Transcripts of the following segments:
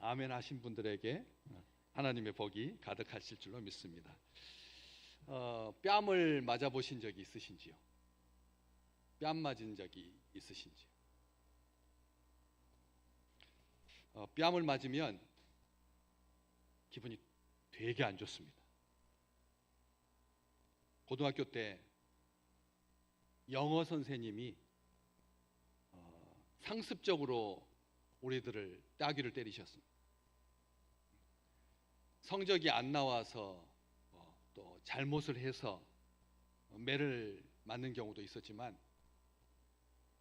아멘 하신 분들에게 하나님의 복이 가득하실 줄로 믿습니다. 뺨을 맞아 보신 적이 있으신지요? 뺨 맞은 적이 있으신지요? 뺨을 맞으면 기분이 되게 안 좋습니다. 고등학교 때 영어 선생님이 상습적으로 우리들을 따귀를 때리셨습니다. 성적이 안 나와서 또 잘못을 해서 매를 맞는 경우도 있었지만,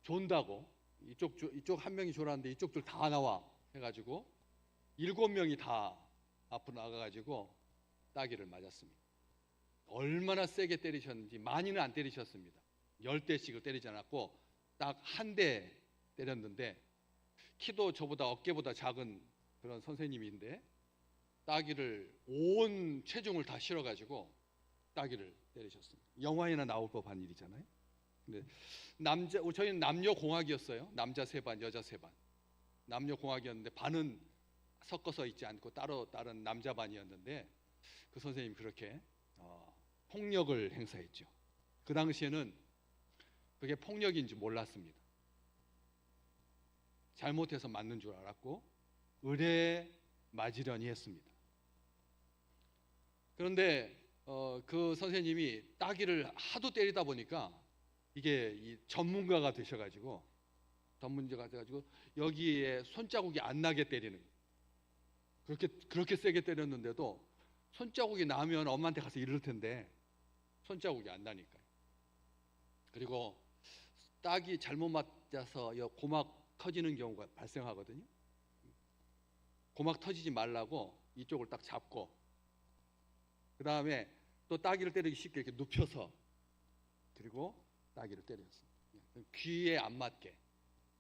존다고 이쪽 한 명이 졸았는데 이쪽들 다 나와 해가지고 7명이 다 앞으로 나가가지고 따귀를 맞았습니다. 얼마나 세게 때리셨는지. 많이는 안 때리셨습니다. 10대씩을 때리지 않았고 딱 한 대 때렸는데, 키도 저보다 어깨보다 작은 그런 선생님인데 따귀를 온 체중을 다 실어가지고 따귀를 때리셨습니다. 영화에나 나올 법한 일이잖아요. 근데 저희는 남녀공학이었어요. 남자 3반, 여자 3반. 남녀공학이었는데 반은 섞어서 있지 않고 따로 다른 남자 반이었는데, 그 선생님이 그렇게 폭력을 행사했죠. 그 당시에는 그게 폭력인지 몰랐습니다. 잘못해서 맞는 줄 알았고 의뢰 맞으려니 했습니다. 그런데 그 선생님이 따귀를 하도 때리다 보니까 이게 이 전문가가 되셔가지고 여기에 손자국이 안 나게 때리는, 그렇게 세게 때렸는데도 손자국이 나면 엄마한테 가서 이럴 텐데 손자국이 안 나니까요. 그리고 따귀 잘못 맞아서 고막 터지는 경우가 발생하거든요. 고막 터지지 말라고 이쪽을 딱 잡고, 그 다음에 또 따귀를 때리기 쉽게 이렇게 눕혀서, 그리고 따귀를 때렸어요. 귀에 안 맞게.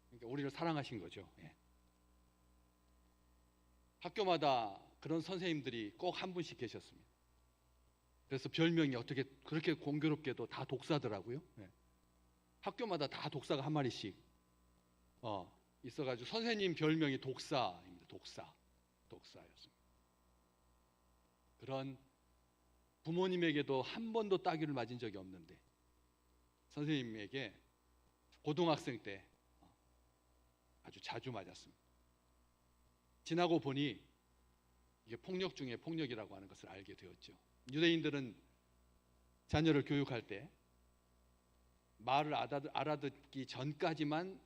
그러니까 우리를 사랑하신 거죠. 학교마다 그런 선생님들이 꼭 한 분씩 계셨습니다. 그래서 별명이 어떻게 그렇게 공교롭게도 다 독사더라고요. 학교마다 다 독사가 한 마리씩 있어가지고 선생님 별명이 독사입니다. 독사였습니다. 그런 부모님에게도 한 번도 따귀를 맞은 적이 없는데 선생님에게 고등학생 때 아주 자주 맞았습니다. 지나고 보니 이게 폭력 중에 폭력이라고 하는 것을 알게 되었죠. 유대인들은 자녀를 교육할 때 말을 알아듣기 전까지만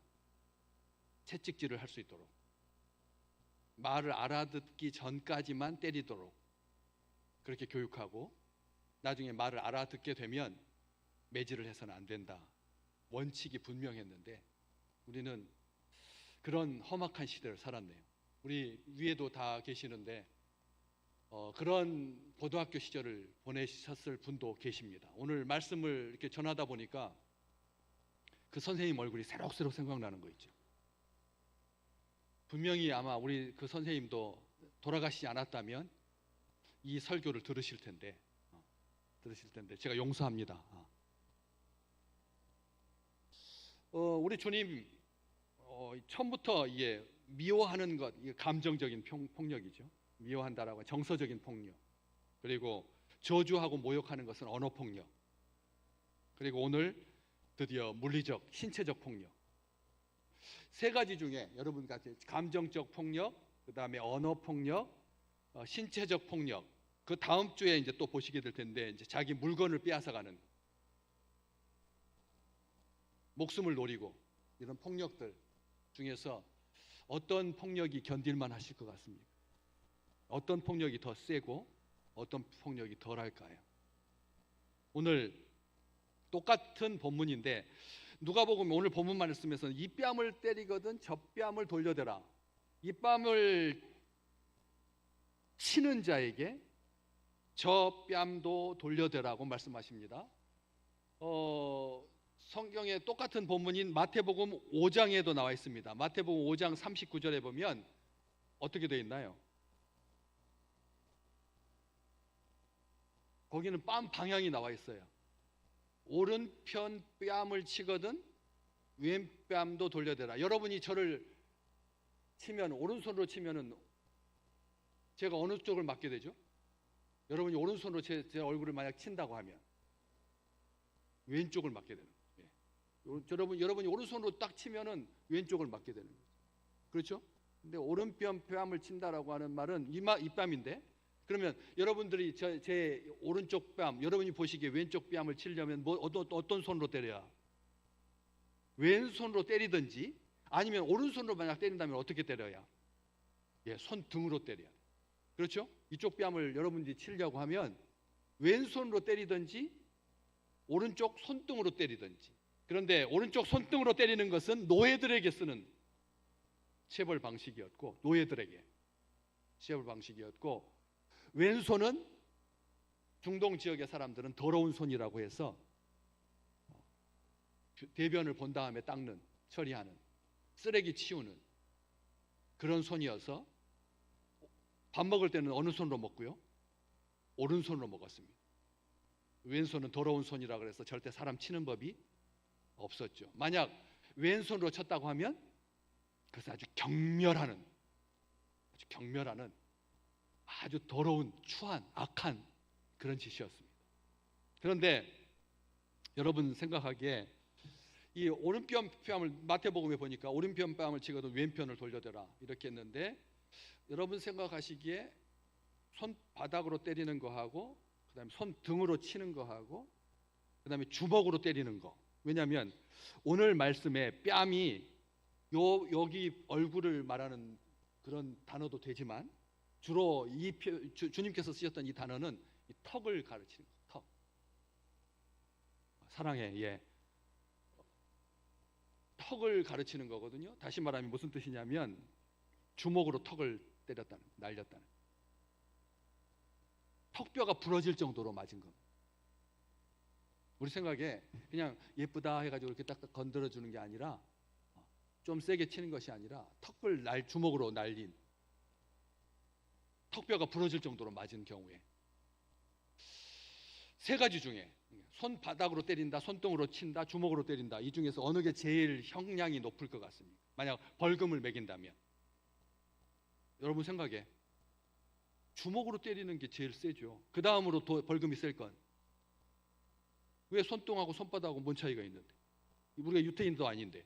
채찍질을 할 수 있도록, 말을 알아듣기 전까지만 때리도록 그렇게 교육하고, 나중에 말을 알아듣게 되면 매질을 해서는 안 된다, 원칙이 분명했는데 우리는 그런 험악한 시대를 살았네요. 우리 위에도 다 계시는데 그런 고등학교 시절을 보내셨을 분도 계십니다. 오늘 말씀을 이렇게 전하다 보니까 그 선생님 얼굴이 새록새록 생각나는 거 있죠. 분명히 아마 우리 그 선생님도 돌아가시지 않았다면 이 설교를 들으실 텐데 제가 용서합니다. 우리 주님 처음부터 이게 미워하는 것, 이게 감정적인 폭력이죠. 미워한다라고 정서적인 폭력, 그리고 저주하고 모욕하는 것은 언어 폭력, 그리고 오늘 드디어 물리적, 신체적 폭력. 3가지 중에 여러분 같이 감정적 폭력, 그 다음에 언어 폭력, 신체적 폭력, 그 다음 주에 이제 또 보시게 될 텐데, 이제 자기 물건을 빼앗아가는, 목숨을 노리고, 이런 폭력들 중에서 어떤 폭력이 견딜만 하실 것 같습니까? 어떤 폭력이 더 세고 어떤 폭력이 덜할까요? 오늘 똑같은 본문인데 누가복음 오늘 본문만을 쓰면서 이 뺨을 때리거든 저 뺨을 돌려대라, 이 뺨을 치는 자에게 저 뺨도 돌려대라고 말씀하십니다. 성경에 똑같은 본문인 마태복음 5장에도 나와 있습니다. 마태복음 5장 39절에 보면 어떻게 되어 있나요? 거기는 뺨 방향이 나와 있어요. 오른편 뺨을 치거든 왼 뺨도 돌려대라. 여러분이 저를 치면, 오른손으로 치면은 제가 어느 쪽을 맞게 되죠? 여러분이 오른손으로 제 얼굴을 만약 친다고 하면 왼쪽을 맞게 되는 거예요. 여러분이 오른손으로 딱 치면은 왼쪽을 맞게 되는 거죠. 그렇죠? 근데 오른뺨을 친다라고 하는 말은 이뺨인데, 그러면 여러분들이 제 오른쪽 뺨, 여러분이 보시기에 왼쪽 뺨을 치려면 어떤 손으로 때려야? 왼손으로 때리든지 아니면 오른손으로 만약 때린다면 어떻게 때려야? 손등으로 때려야 돼. 그렇죠? 이쪽 뺨을 여러분들이 치려고 하면 왼손으로 때리든지 오른쪽 손등으로 때리든지. 그런데 오른쪽 손등으로 때리는 것은 노예들에게 쓰는 체벌 방식이었고, 노예들에게 체벌 방식이었고, 왼손은 중동 지역의 사람들은 더러운 손이라고 해서 대변을 본 다음에 닦는, 처리하는, 쓰레기 치우는 그런 손이어서 밥 먹을 때는 어느 손으로 먹고요? 오른손으로 먹었습니다. 왼손은 더러운 손이라 그래서 절대 사람 치는 법이 없었죠. 만약 왼손으로 쳤다고 하면 그것은 아주 경멸하는 아주 더러운, 추한, 악한 그런 짓이었습니다. 그런데 여러분 생각하기에 이 오른뺨을 마태복음에 보니까 오른편뺨을 치거든 왼편을 돌려대라 이렇게 했는데, 여러분 생각하시기에 손바닥으로 때리는 거하고 그다음에 손등으로 치는 거하고 그다음에 주먹으로 때리는 거, 왜냐하면 오늘 말씀에 뺨이 여기 얼굴을 말하는 그런 단어도 되지만 주로 주님께서 쓰셨던 이 단어는 이 턱을 가르치는 거예요. 턱. 사랑해. 턱을 가르치는 거거든요. 다시 말하면 무슨 뜻이냐면 주먹으로 턱을 때렸다는, 날렸다는. 턱뼈가 부러질 정도로 맞은 겁니다. 우리 생각에 그냥 예쁘다 해가지고 이렇게 딱딱 건드려 주는 게 아니라, 좀 세게 치는 것이 아니라 턱을 주먹으로 날린, 턱뼈가 부러질 정도로 맞은 경우에 세 가지 중에 손바닥으로 때린다, 손등으로 친다, 주먹으로 때린다, 이 중에서 어느 게 제일 형량이 높을 것 같습니까? 만약 벌금을 매긴다면 여러분 생각에 주먹으로 때리는 게 제일 세죠. 그 다음으로 벌금이 셀 건, 왜 손등하고 손바닥하고 뭔 차이가 있는데? 우리가 유태인도 아닌데.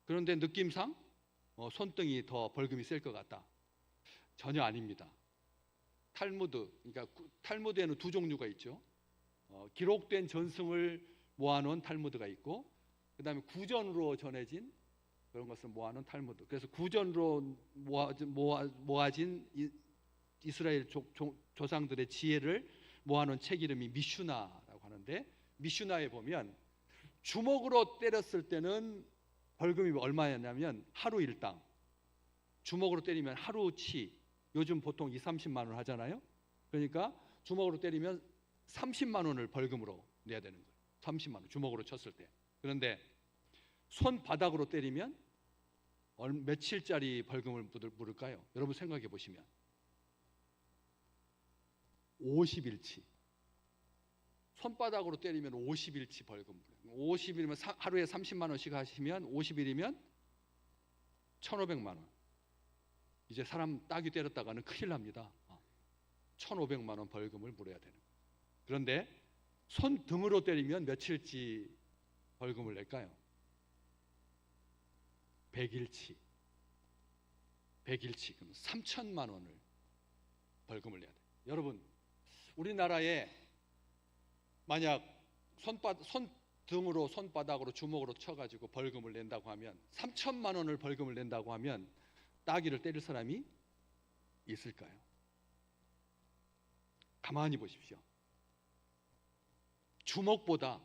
그런데 느낌상 손등이 더 벌금이 셀 것 같다. 전혀 아닙니다. 그러니까 탈무드에는 두 종류가 있죠. 기록된 전승을 모아놓은 탈무드가 있고, 그 다음에 구전으로 전해진 그런 것을 모아놓은 탈무드. 그래서 구전으로 모아진 이스라엘 조상들의 지혜를 모아놓은 책 이름이 미슈나라고 하는데, 미슈나에 보면 주먹으로 때렸을 때는 벌금이 얼마였냐면 하루 일당, 주먹으로 때리면 하루치, 요즘 보통 20-30만 원 하잖아요. 그러니까 주먹으로 때리면 30만 원을 벌금으로 내야 되는 거예요. 30만 원, 주먹으로 쳤을 때. 그런데 손바닥으로 때리면 며칠짜리 벌금을 물을까요? 여러분 생각해 보시면 50일치. 손바닥으로 때리면 50일치 벌금. 50일이면 하루에 30만 원씩 하시면 50일이면 1,500만 원. 이제 사람 따귀 때렸다가는 큰일 납니다. 1,500만 원 벌금을 물어야 되는 거예요. 그런데 손등으로 때리면 며칠치 벌금을 낼까요? 100일치. 100일치. 그럼 3,000만 원을 벌금을 내야 돼요. 여러분, 우리나라에 만약 손등으로, 손바닥으로, 주먹으로 쳐가지고 벌금을 낸다고 하면, 3,000만 원을 벌금을 낸다고 하면 따귀를 때릴 사람이 있을까요? 가만히 보십시오. 주먹보다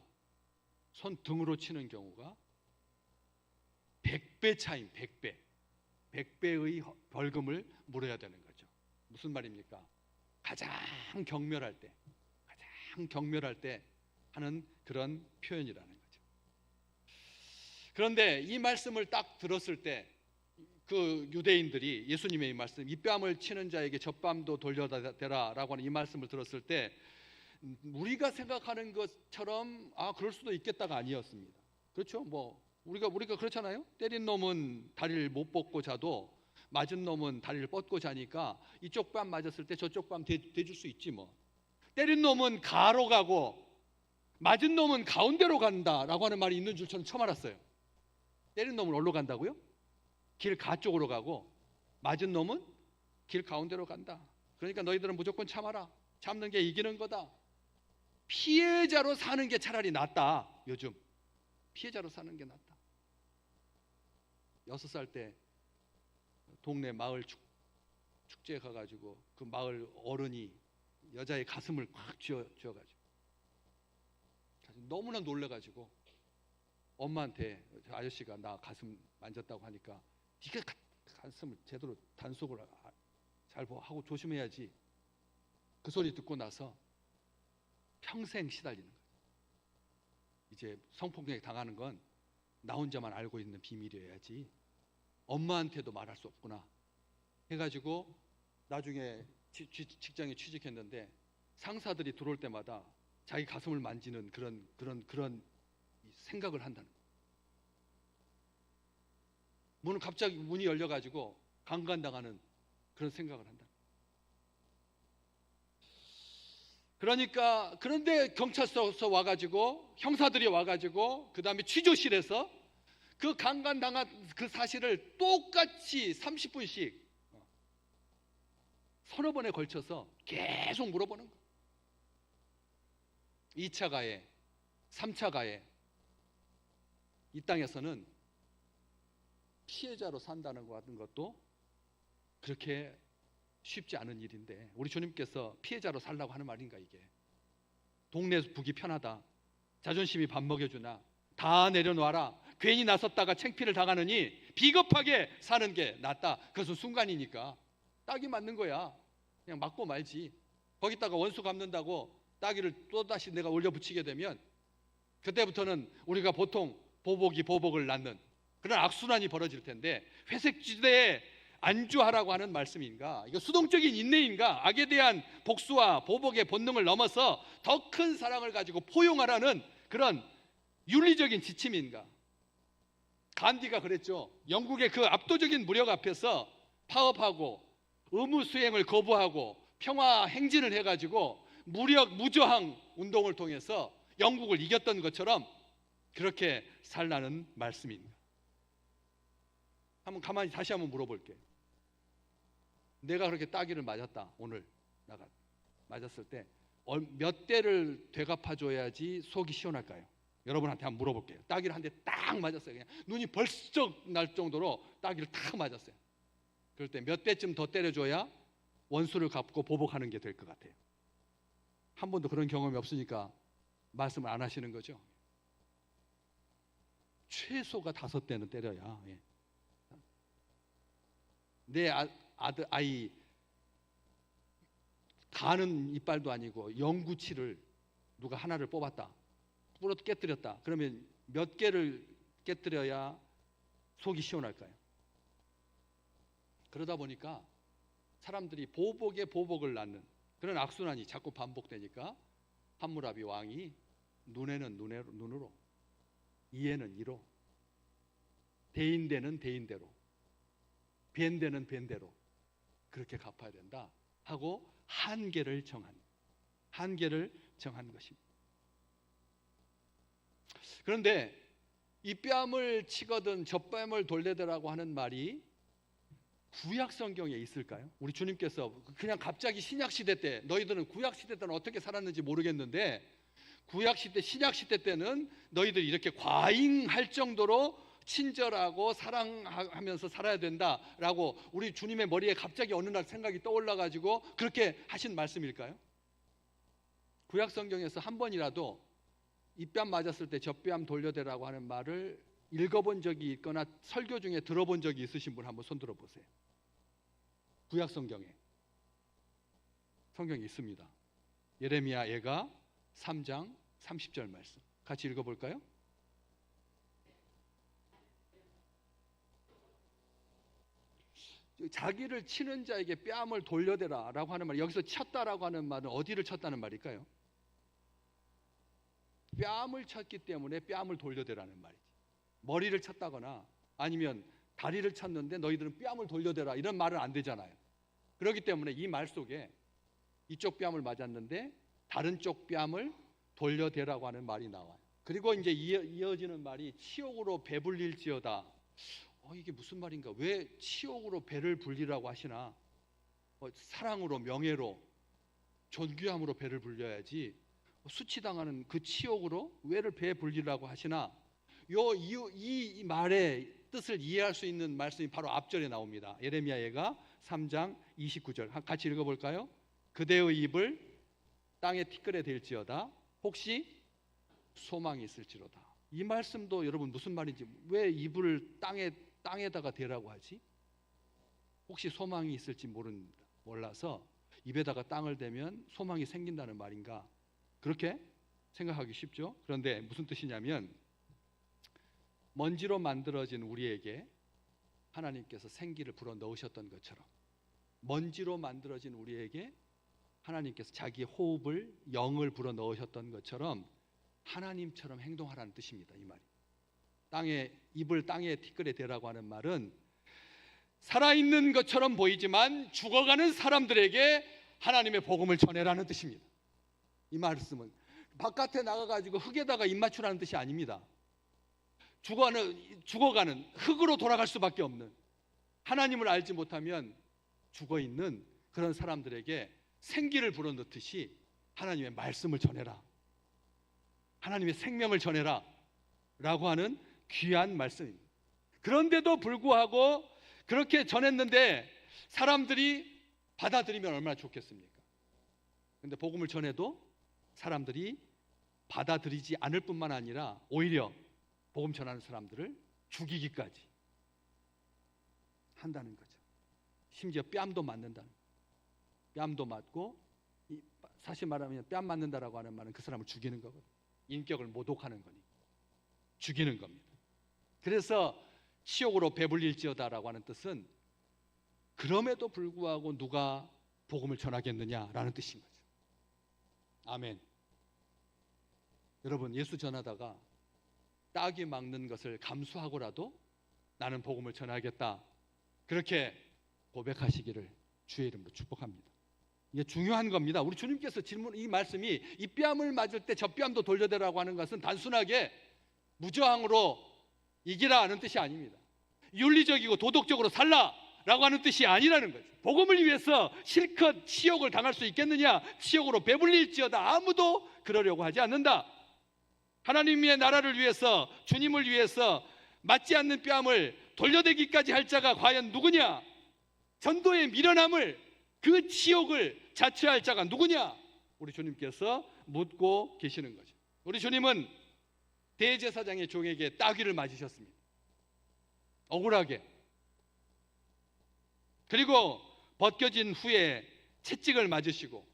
손등으로 치는 경우가 100배 차인 100배. 100배의 벌금을 물어야 되는 거죠. 무슨 말입니까? 가장 경멸할 때 하는 그런 표현이라는 거죠. 그런데 이 말씀을 딱 들었을 때 그 유대인들이 예수님의 이 말씀, 이 뺨을 치는 자에게 젖밤도 돌려대라라고 하는 이 말씀을 들었을 때 우리가 생각하는 것처럼 그럴 수도 있겠다가 아니었습니다. 그렇죠? 우리가 그렇잖아요. 때린 놈은 다리를 못 뻗고 자도 맞은 놈은 다리를 뻗고 자니까 이쪽 뺨 맞았을 때 저쪽 뺨 대줄 수 있지 뭐. 때린 놈은 가로 가고 맞은 놈은 가운데로 간다라고 하는 말이 있는 줄 저는 처음 알았어요. 때린 놈은 어디로 간다고요? 길 가쪽으로 가고 맞은 놈은 길 가운데로 간다. 그러니까 너희들은 무조건 참아라. 참는 게 이기는 거다. 피해자로 사는 게 차라리 낫다. 요즘 피해자로 사는 게 낫다. 6살 때 동네 마을 축제에 가가지고 그 마을 어른이 여자의 가슴을 꽉 쥐어가지고 너무나 놀래가지고 엄마한테 아저씨가 나 가슴 만졌다고 하니까 네가 가슴을 제대로 단속을 잘 하고 조심해야지. 그 소리 듣고 나서 평생 시달리는 거예요. 이제 성폭력에 당하는 건 나 혼자만 알고 있는 비밀이어야지 엄마한테도 말할 수 없구나 해가지고 나중에 직장에 취직했는데 상사들이 들어올 때마다 자기 가슴을 만지는 그런 생각을 한다는 거예요. 갑자기 문이 열려가지고 강간당하는 그런 생각을 한다. 그러니까 그런데 경찰서 와가지고 형사들이 와가지고 그 다음에 취조실에서 그 강간당한 그 사실을 똑같이 30분씩 서너 번에 걸쳐서 계속 물어보는 거예요. 2차 가해, 3차 가해. 이 땅에서는 피해자로 산다는 것 같은 것도 그렇게 쉽지 않은 일인데 우리 주님께서 피해자로 살라고 하는 말인가 이게. 동네에서 보기 편하다. 자존심이 밥 먹여주나. 다 내려놔라. 괜히 나섰다가 창피를 당하느니 비겁하게 사는 게 낫다. 그것은 순간이니까 딱이 맞는 거야. 그냥 맞고 말지. 거기다가 원수 갚는다고 따기를 또다시 내가 올려붙이게 되면 그때부터는 우리가 보통 보복을 낳는 그런 악순환이 벌어질 텐데 회색지대에 안주하라고 하는 말씀인가? 이거 수동적인 인내인가? 악에 대한 복수와 보복의 본능을 넘어서 더 큰 사랑을 가지고 포용하라는 그런 윤리적인 지침인가? 간디가 그랬죠. 영국의 그 압도적인 무력 앞에서 파업하고 의무 수행을 거부하고 평화 행진을 해가지고 무저항 운동을 통해서 영국을 이겼던 것처럼 그렇게 살라는 말씀입니다. 한번 가만히 다시 한번 물어볼게요. 내가 그렇게 따기를 맞았다. 오늘 나가 맞았을 때 몇 대를 되갚아줘야지 속이 시원할까요? 여러분한테 한번 물어볼게요. 따기를 한 대 딱 맞았어요. 그냥 눈이 벌쩍 날 정도로 따기를 딱 맞았어요. 그럴 때 몇 대쯤 더 때려줘야 원수를 갚고 보복하는 게 될 것 같아요. 한 번도 그런 경험이 없으니까 말씀을 안 하시는 거죠. 최소가 5대는 때려야. 내 아이 가는 이빨도 아니고 영구치를 누가 하나를 뽑았다. 부러뜨 깨뜨렸다. 그러면 몇 개를 깨뜨려야 속이 시원할까요? 그러다 보니까 사람들이 보복에 보복을 낳는 그런 악순환이 자꾸 반복되니까 함무라비 왕이 눈에는 눈으로, 이에는 이로, 대인대는 대인대로, 벤대는 벤대로 그렇게 갚아야 된다 하고 한계를 정한 것입니다. 그런데 이 뺨을 치거든 저 뺨을 돌려대라고 하는 말이 구약 성경에 있을까요? 우리 주님께서 그냥 갑자기 신약 시대 때 너희들은 구약 시대 때는 어떻게 살았는지 모르겠는데 구약 시대 신약 시대 때는 너희들이 이렇게 과잉할 정도로 친절하고 사랑하면서 살아야 된다라고 우리 주님의 머리에 갑자기 어느 날 생각이 떠올라가지고 그렇게 하신 말씀일까요? 구약 성경에서 한 번이라도 이 뺨 맞았을 때 저 뺨 돌려대라고 하는 말을 읽어본 적이 있거나 설교 중에 들어본 적이 있으신 분 한번 손 들어보세요. 구약 성경에 있습니다. 예레미야 예가 3장 30절 말씀 같이 읽어볼까요? 자기를 치는 자에게 뺨을 돌려대라 라고 하는 말, 여기서 쳤다라고 하는 말은 어디를 쳤다는 말일까요? 뺨을 쳤기 때문에 뺨을 돌려대라는 말이지. 머리를 쳤다거나 아니면 다리를 쳤는데 너희들은 뺨을 돌려대라, 이런 말은 안 되잖아요. 그렇기 때문에 이 말 속에 이쪽 뺨을 맞았는데 다른 쪽 뺨을 돌려대라고 하는 말이 나와요. 그리고 이제 이어지는 말이 치욕으로 배불릴지어다. 이게 무슨 말인가? 왜 치욕으로 배를 불리라고 하시나? 사랑으로, 명예로, 존귀함으로 배를 불려야지 수치당하는 그 치욕으로 왜를 배 불리라고 하시나? 이 말의 뜻을 이해할 수 있는 말씀이 바로 앞절에 나옵니다. 예레미야 예가 3장 29절 같이 읽어볼까요? 그대의 입을 땅에 티끌에 댈지어다. 혹시 소망이 있을지로다. 이 말씀도 여러분 무슨 말인지, 왜 입을 땅에다가 대라고 하지? 혹시 소망이 있을지 몰라서 입에다가 땅을 대면 소망이 생긴다는 말인가? 그렇게 생각하기 쉽죠. 그런데 무슨 뜻이냐면, 먼지로 만들어진 우리에게 하나님께서 생기를 불어 넣으셨던 것처럼, 먼지로 만들어진 우리에게 하나님께서 자기의 호흡을, 영을 불어 넣으셨던 것처럼 하나님처럼 행동하라는 뜻입니다. 이 말이. 입을 땅에 티끌에 대라고 하는 말은 살아있는 것처럼 보이지만 죽어가는 사람들에게 하나님의 복음을 전해라는 뜻입니다. 이 말씀은 바깥에 나가가지고 흙에다가 입 맞추라는 뜻이 아닙니다. 죽어가는, 흙으로 돌아갈 수밖에 없는, 하나님을 알지 못하면 죽어있는 그런 사람들에게 생기를 불어넣듯이 하나님의 말씀을 전해라, 하나님의 생명을 전해라 라고 하는 귀한 말씀입니다. 그런데도 불구하고 그렇게 전했는데 사람들이 받아들이면 얼마나 좋겠습니까? 그런데 복음을 전해도 사람들이 받아들이지 않을 뿐만 아니라 오히려 복음 전하는 사람들을 죽이기까지 한다는 거죠. 심지어 뺨도 맞는다는 거예요. 뺨도 맞고, 사실 말하면 뺨 맞는다라고 하는 말은 그 사람을 죽이는 거거든요. 인격을 모독하는 거니 죽이는 겁니다. 그래서 치욕으로 배불릴지어다라고 하는 뜻은 그럼에도 불구하고 누가 복음을 전하겠느냐라는 뜻인 거죠. 아멘. 여러분, 예수 전하다가 딱이 막는 것을 감수하고라도 나는 복음을 전하겠다, 그렇게 고백하시기를 주의 이름으로 축복합니다. 이게 중요한 겁니다. 우리 주님께서 이 말씀이 이 뺨을 맞을 때 저 뺨도 돌려대라고 하는 것은 단순하게 무저항으로 이기라 는 뜻이 아닙니다. 윤리적이고 도덕적으로 살라라고 하는 뜻이 아니라는 거죠. 복음을 위해서 실컷 치욕을 당할 수 있겠느냐? 치욕으로 배불릴지어다. 아무도 그러려고 하지 않는다. 하나님의 나라를 위해서, 주님을 위해서 맞지 않는 뺨을 돌려대기까지 할 자가 과연 누구냐? 전도의 미련함을, 그 치욕을 자처할 자가 누구냐? 우리 주님께서 묻고 계시는 거죠. 우리 주님은 대제사장의 종에게 따귀를 맞으셨습니다. 억울하게. 그리고 벗겨진 후에 채찍을 맞으시고,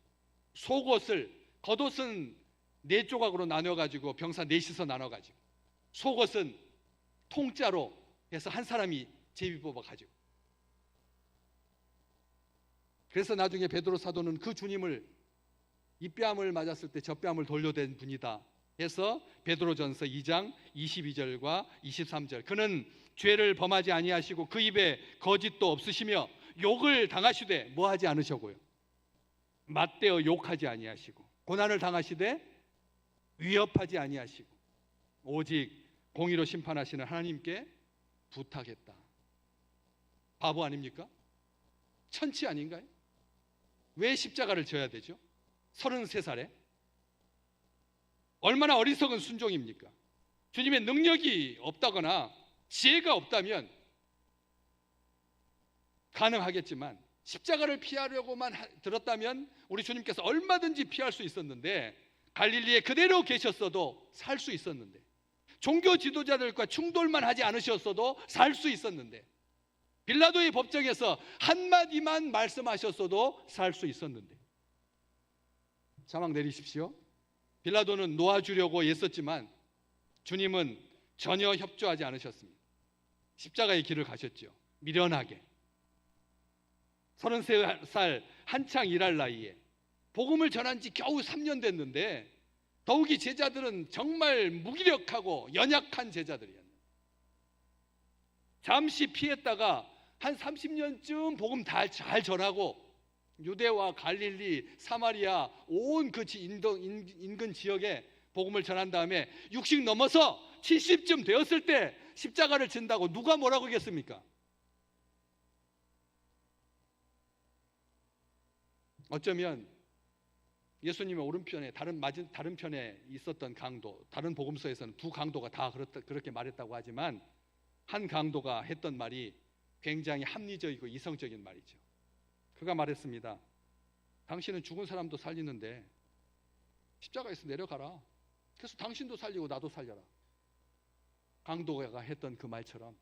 겉옷은 4조각으로 나눠가지고 병사 4씩서 나눠가지고, 속옷은 통짜로 해서 한 사람이 제비 뽑아가지고, 그래서 나중에 베드로 사도는 그 주님을 이 뺨을 맞았을 때 저 뺨을 돌려댄 분이다 해서 베드로전서 2장 22절과 23절, 그는 죄를 범하지 아니하시고 그 입에 거짓도 없으시며 욕을 당하시되 뭐 하지 않으셨고요, 맞대어 욕하지 아니하시고 고난을 당하시되 위협하지 아니하시고 오직 공의로 심판하시는 하나님께 부탁했다. 바보 아닙니까? 천치 아닌가요? 왜 십자가를 져야 되죠? 33살에 얼마나 어리석은 순종입니까? 주님의 능력이 없다거나 지혜가 없다면 가능하겠지만, 십자가를 피하려고만 들었다면 우리 주님께서 얼마든지 피할 수 있었는데, 갈릴리에 그대로 계셨어도 살 수 있었는데, 종교 지도자들과 충돌만 하지 않으셨어도 살 수 있었는데, 빌라도의 법정에서 한마디만 말씀하셨어도 살 수 있었는데, 자막 내리십시오. 빌라도는 놓아주려고 애썼지만 주님은 전혀 협조하지 않으셨습니다. 십자가의 길을 가셨죠. 미련하게. 33살 한창 일할 나이에 복음을 전한 지 겨우 3년 됐는데, 더욱이 제자들은 정말 무기력하고 연약한 제자들이었는데, 잠시 피했다가 한 30년쯤 복음 잘 전하고 유대와 갈릴리, 사마리아 온 그 인근 지역에 복음을 전한 다음에 60 넘어서 70쯤 되었을 때 십자가를 진다고 누가 뭐라고 하겠습니까? 어쩌면 예수님의 오른편에 다른 편에 있었던 강도, 다른 복음서에서는 두 강도가 다 그렇게 말했다고 하지만 한 강도가 했던 말이 굉장히 합리적이고 이성적인 말이죠. 그가 말했습니다. 당신은 죽은 사람도 살리는데 십자가에서 내려가라. 그래서 당신도 살리고 나도 살려라. 강도가 했던 그 말처럼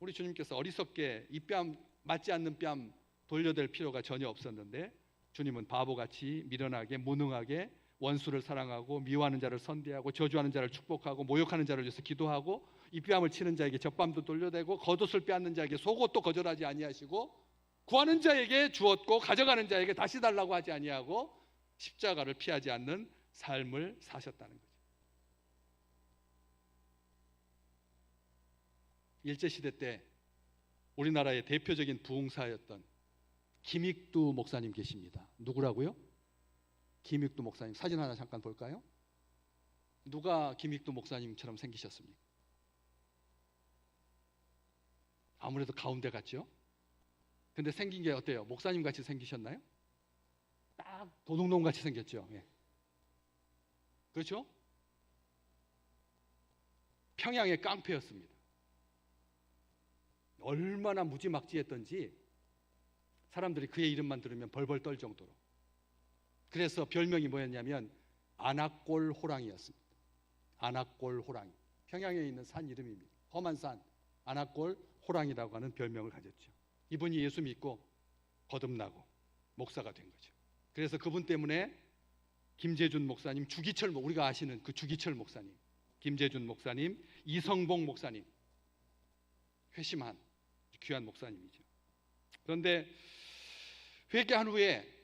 우리 주님께서 어리석게 이 뺨 맞지 않는 뺨 돌려댈 필요가 전혀 없었는데 주님은 바보같이 미련하게 무능하게 원수를 사랑하고 미워하는 자를 선대하고 저주하는 자를 축복하고 모욕하는 자를 위해서 기도하고 이 뺨을 치는 자에게 젖밤도 돌려대고 겉옷을 빼앗는 자에게 속옷도 거절하지 아니하시고 구하는 자에게 주었고 가져가는 자에게 다시 달라고 하지 아니하고 십자가를 피하지 않는 삶을 사셨다는 거죠. 일제시대 때 우리나라의 대표적인 부흥사였던 김익두 목사님 계십니다. 누구라고요? 김익두 목사님. 사진 하나 잠깐 볼까요? 누가 김익두 목사님처럼 생기셨습니까? 아무래도 가운데 같죠? 근데 생긴 게 어때요? 목사님 같이 생기셨나요? 딱 도둑놈 같이 생겼죠. 예. 그렇죠? 평양의 깡패였습니다. 얼마나 무지막지했던지 사람들이 그의 이름만 들으면 벌벌 떨 정도로. 그래서 별명이 뭐였냐면 안악골 호랑이였습니다. 안악골 호랑이. 평양에 있는 산 이름입니다. 험한 산 안악골 호랑이라고 하는 별명을 가졌죠. 이분이 예수 믿고 거듭나고 목사가 된 거죠. 그래서 그분 때문에 김재준 목사님, 주기철, 우리가 아시는 그 주기철 목사님, 김재준 목사님, 이성봉 목사님, 회심한 귀한 목사님이죠. 그런데 회개한 후에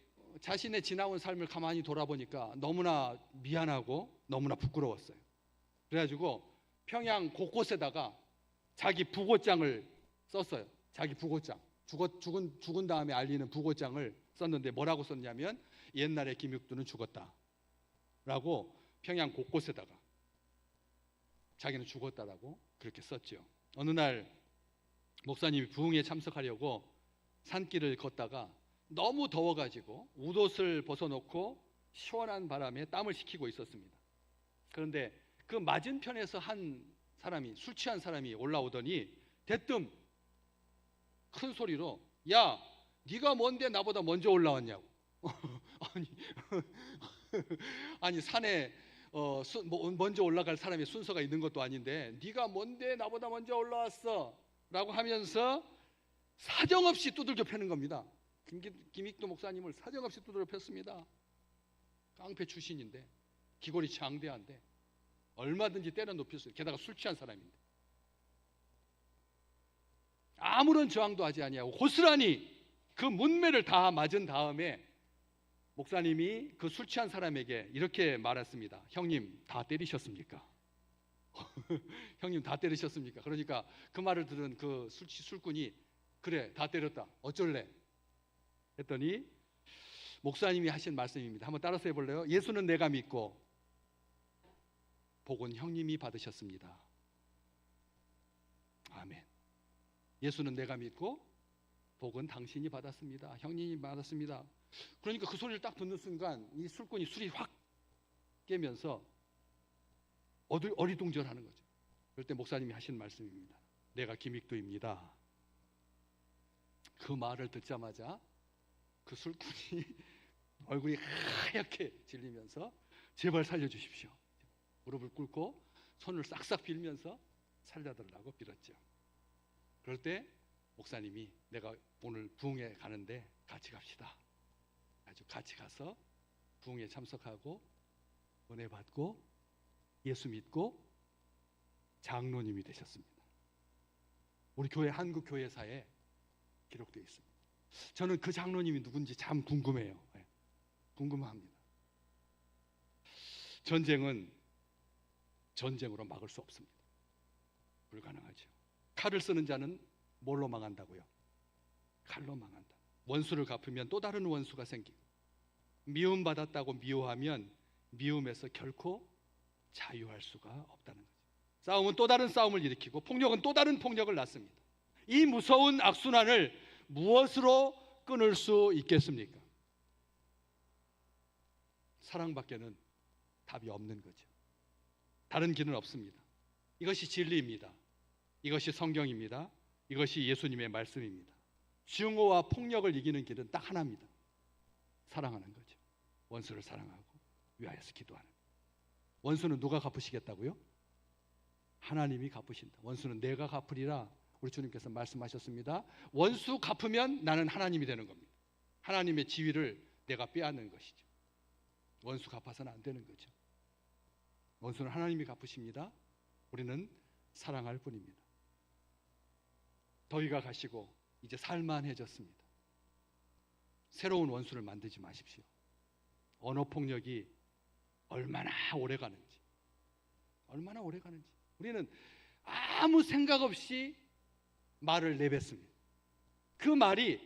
자신의 지나온 삶을 가만히 돌아보니까 너무나 미안하고 너무나 부끄러웠어요. 그래가지고 평양 곳곳에다가 자기 부고장을 썼어요. 자기 부고장. 죽은 다음에 알리는 부고장을 썼는데 뭐라고 썼냐면 옛날에 김익두는 죽었다 라고 평양 곳곳에다가 자기는 죽었다라고 그렇게 썼죠. 어느 날 목사님이 부흥에 참석하려고 산길을 걷다가 너무 더워가지고 웃옷을 벗어놓고 시원한 바람에 땀을 식히고 있었습니다. 그런데 그 맞은편에서 한 사람이, 술 취한 사람이 올라오더니 대뜸 큰 소리로 야, 네가 뭔데 나보다 먼저 올라왔냐고. 아니 산에 먼저 올라갈 사람의 순서가 있는 것도 아닌데 네가 뭔데 나보다 먼저 올라왔어 라고 하면서 사정없이 두들겨 패는 겁니다. 김익두 목사님을 사정없이 두들겨 팼습니다. 깡패 출신인데 기골이 장대한데 얼마든지 때려 눕힐 수 있어요. 게다가 술 취한 사람인데 아무런 저항도 하지 아니하고 고스란히 그 문매를 다 맞은 다음에 목사님이 그 술 취한 사람에게 이렇게 말했습니다. 형님 다 때리셨습니까? 형님 다 때리셨습니까? 그러니까 그 말을 들은 그 술꾼이 그래 다 때렸다 어쩔래? 했더니 목사님이 하신 말씀입니다. 한번 따라서 해볼래요? 예수는 내가 믿고 복은 형님이 받으셨습니다. 아멘. 예수는 내가 믿고 복은 당신이 받았습니다. 형님이 받았습니다. 그러니까 그 소리를 딱 듣는 순간 이 술꾼이 술이 확 깨면서 어리둥절하는 거죠. 그럴 때 목사님이 하신 말씀입니다. 내가 김익두입니다. 그 말을 듣자마자 그 술꾼이 얼굴이 하얗게 질리면서 제발 살려주십시오. 무릎을 꿇고 손을 싹싹 빌면서 살려달라고 빌었죠. 그럴 때 목사님이 내가 오늘 부흥회 가는데 같이 갑시다. 아주 같이 가서 부흥회 참석하고 은혜 받고 예수 믿고 장로님이 되셨습니다. 우리 교회 한국 교회사에 기록되어 있습니다. 저는 그 장로님이 누군지 참 궁금해요. 네, 궁금합니다. 전쟁은 전쟁으로 막을 수 없습니다. 불가능하죠. 칼을 쓰는 자는 뭘로 망한다고요? 칼로 망한다. 원수를 갚으면 또 다른 원수가 생기고, 미움받았다고 미워하면 미움에서 결코 자유할 수가 없다는 거죠. 싸움은 또 다른 싸움을 일으키고 폭력은 또 다른 폭력을 낳습니다. 이 무서운 악순환을 무엇으로 끊을 수 있겠습니까? 사랑밖에는 답이 없는 거죠. 다른 길은 없습니다. 이것이 진리입니다. 이것이 성경입니다. 이것이 예수님의 말씀입니다. 증오와 폭력을 이기는 길은 딱 하나입니다. 사랑하는 거죠. 원수를 사랑하고 위하여서 기도하는. 원수는 누가 갚으시겠다고요? 하나님이 갚으신다. 원수는 내가 갚으리라 우리 주님께서 말씀하셨습니다. 원수 갚으면 나는 하나님이 되는 겁니다. 하나님의 지위를 내가 빼앗는 것이죠. 원수 갚아서는 안 되는 거죠. 원수는 하나님이 갚으십니다. 우리는 사랑할 뿐입니다. 더위가 가시고 이제 살만해졌습니다. 새로운 원수를 만들지 마십시오. 언어 폭력이 얼마나 오래 가는지, 얼마나 오래 가는지. 우리는 아무 생각 없이 말을 내뱉습니다. 그 말이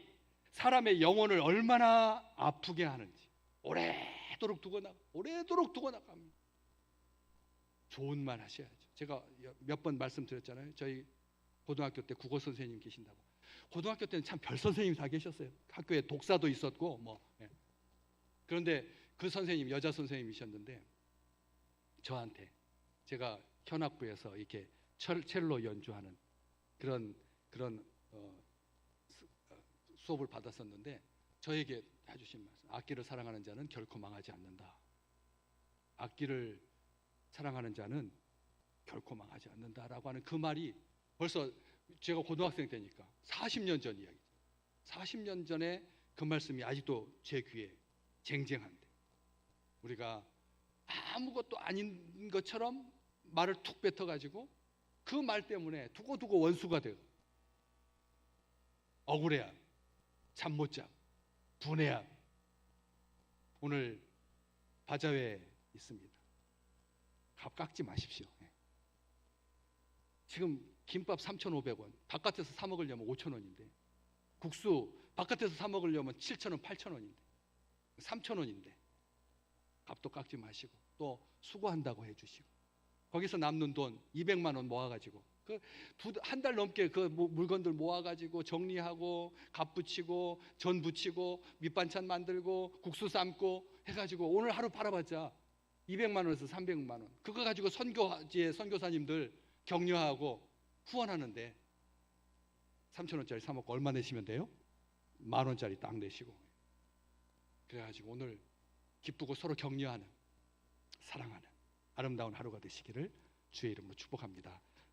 사람의 영혼을 얼마나 아프게 하는지 오래도록 두고 나갑니다. 좋은 말 하셔야죠. 제가 몇 번 말씀드렸잖아요. 저희 고등학교 때 국어 선생님 계신다고. 고등학교 때는 참 별 선생님이 다 계셨어요. 학교에 독사도 있었고 예. 그런데 그 선생님 여자 선생님이셨는데 저한테 제가 현악부에서 이렇게 첼로 연주하는 그런 수업을 받았었는데 저에게 해주신 말씀, 악기를 사랑하는 자는 결코 망하지 않는다. 악기를 사랑하는 자는 결코 망하지 않는다라고 하는 그 말이 벌써 제가 고등학생 때니까 40년 전 이야기죠. 40년 전에 그 말씀이 아직도 제 귀에 쟁쟁한데, 우리가 아무것도 아닌 것처럼 말을 툭 뱉어가지고 그 말 때문에 두고두고 원수가 되고 억울해함, 잠 못 자고 분해함. 오늘 바자회에 있습니다. 값 깎지 마십시오. 지금 김밥 3,500원, 바깥에서 사 먹으려면 5,000원인데, 국수 바깥에서 사 먹으려면 7,000원, 8,000원인데, 3,000원인데 값도 깎지 마시고 또 수고한다고 해주시고, 거기서 남는 돈 200만 원 모아가지고 한 달 넘게 그 물건들 모아가지고 정리하고 값 붙이고 전 붙이고 밑반찬 만들고 국수 삶고 해가지고 오늘 하루 팔아봤자 200만 원에서 300만 원. 그거 가지고 선교지의 선교사님들 격려하고 후원하는데 3,000원짜리 사 먹고 얼마 내시면 돼요? 10,000원짜리 딱 내시고. 그래가지고 오늘 기쁘고 서로 격려하는, 사랑하는 아름다운 하루가 되시기를 주의 이름으로 축복합니다.